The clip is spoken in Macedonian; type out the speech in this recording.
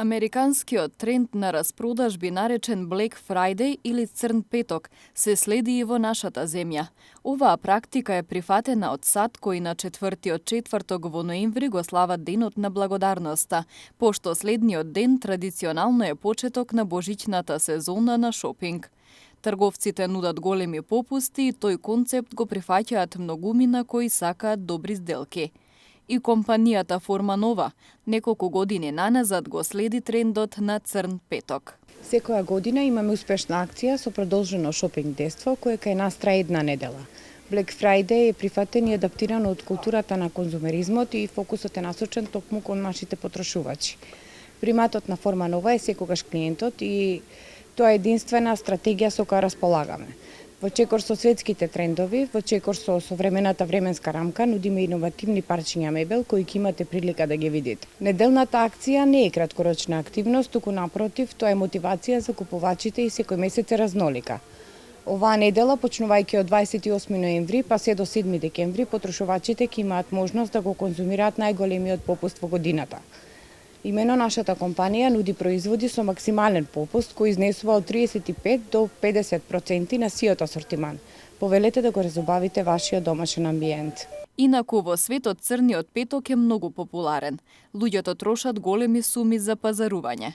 Американскиот тренд на распродажби наречен Black Friday или Црн петок се следи и во нашата земја. Оваа практика е прифатена од САД кои на 4-тиот четврток во ноември го слават Денот на благодарноста, пошто следниот ден традиционално е почеток на божичната сезона на шопинг. Трговците нудат големи попусти и тој концепт го прифаќаат многумина кои сакаат добри сделки. И компанијата Форма Нова неколку години наназад го следи трендот на Црн петок. Секоја година имаме успешна акција со продолжено шопинг дејство кое кај нас трае една недела. Black Friday е прифатен и адаптиран од културата на конзумеризмот и фокусот е насочен токму кон нашите потрошувачи. Приматот на Форма Нова е секогаш клиентот и тоа е единствена стратегија со која располагаме. Во чекор со светските трендови, во чекор со современата временска рамка, нудиме иновативни парчиња мебел кои ќе имате прилика да ги видите. Неделната акција не е краткорочна активност, туку напротив, тоа е мотивација за купувачите и секој месец е разнолика. Оваа недела, почнувајќи од 28 ноември па се до 7 декември, потрошувачите ќе имаат можност да го конзумираат најголемиот попуст во годината. Имено нашата компанија нуди производи со максимален попуст кој изнесува од 35 до 50% на сиот асортиман. Повелете да го разубавите вашиот домашен амбиент. Инаку во светот црниот петок е многу популарен. Луѓето трошат големи суми за пазарување.